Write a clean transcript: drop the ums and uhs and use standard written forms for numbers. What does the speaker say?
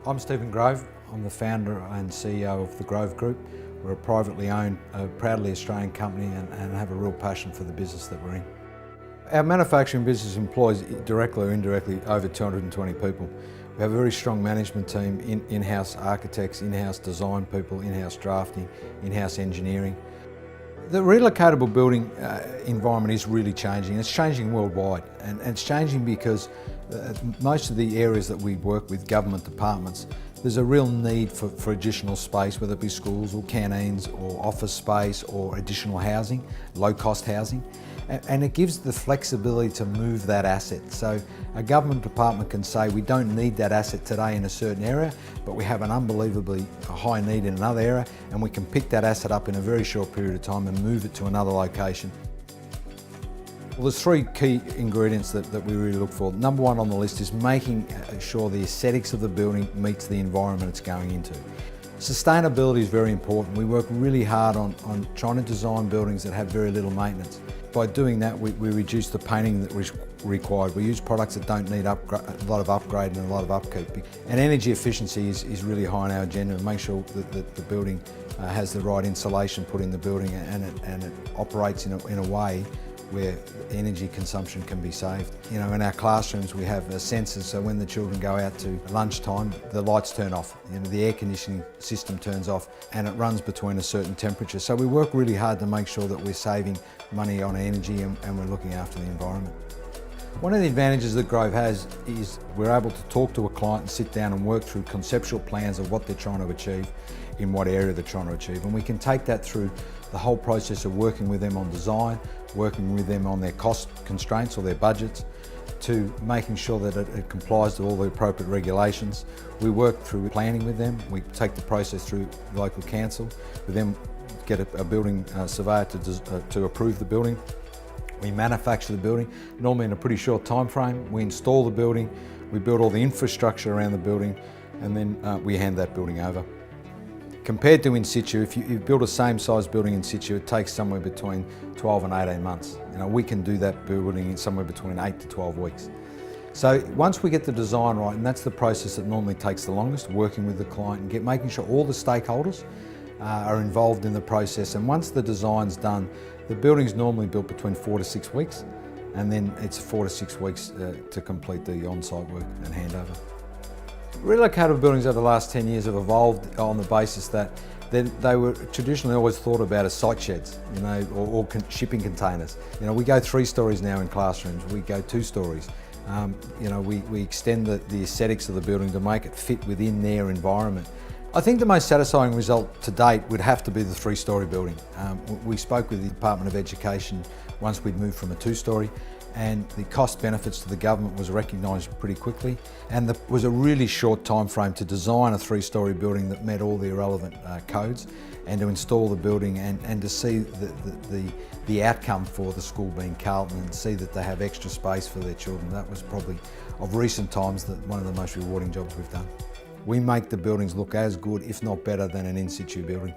I'm Stephen Grove. I'm the founder and CEO of the Grove Group. We're a privately owned, proudly Australian company and have a real passion for the business that we're in. Our manufacturing business employs directly or indirectly over 220 people. We have a very strong management team, in-house architects, in-house design people, in-house drafting, in-house engineering. The relocatable building environment is really changing. It's changing worldwide, and it's changing because most of the areas that we work with, government departments, there's a real need for additional space, whether it be schools or canteens or office space or additional housing, low-cost housing. And it gives the flexibility to move that asset. So a government department can say, we don't need that asset today in a certain area, but we have an unbelievably high need in another area, and we can pick that asset up in a very short period of time and move it to another location. Well, there's three key ingredients that we really look for. Number one on the list is making sure the aesthetics of the building meets the environment it's going into. Sustainability is very important. We work really hard on trying to design buildings that have very little maintenance. By doing that, we reduce the painting that is required. We use products that don't need a lot of upgrade and a lot of upkeep. And energy efficiency is really high on our agenda, and make sure that the building has the right insulation put in the building and it operates in a way where energy consumption can be saved. You know, in our classrooms we have sensors, so when the children go out to lunchtime, the lights turn off. You know, the air conditioning system turns off and it runs between a certain temperature. So we work really hard to make sure that we're saving money on energy and we're looking after the environment. One of the advantages that Grove has is we're able to talk to a client and sit down and work through conceptual plans of what they're trying to achieve, in what area they're trying to achieve. And we can take that through the whole process of working with them on design, working with them on their cost constraints or their budgets, to making sure that it complies to all the appropriate regulations. We work through planning with them. We take the process through local council. We then get a building surveyor to approve the building. We manufacture the building, normally in a pretty short time frame. We install the building, we build all the infrastructure around the building, and then we hand that building over. Compared to in situ, if you build a same size building in situ, it takes somewhere between 12 and 18 months. You know, we can do that building in somewhere between 8 to 12 weeks. So once we get the design right, and that's the process that normally takes the longest, working with the client and making sure all the stakeholders are involved in the process. And once the design's done, the building's normally built between 4 to 6 weeks, and then it's 4 to 6 weeks to complete the on-site work and handover. Relocatable buildings over the last 10 years have evolved on the basis that they were traditionally always thought about as site sheds, you know, or shipping containers. You know, we go 3 stories now in classrooms, we go 2 stories. You know, we extend the aesthetics of the building to make it fit within their environment. I think the most satisfying result to date would have to be the 3-story building. We spoke with the Department of Education once we'd moved from a 2-story, and the cost benefits to the government was recognised pretty quickly, and there was a really short time frame to design a 3-story building that met all the relevant codes, and to install the building and to see the outcome for the school being Carlton, and see that they have extra space for their children. That was probably, of recent times, one of the most rewarding jobs we've done. We make the buildings look as good, if not better, than an in situ building.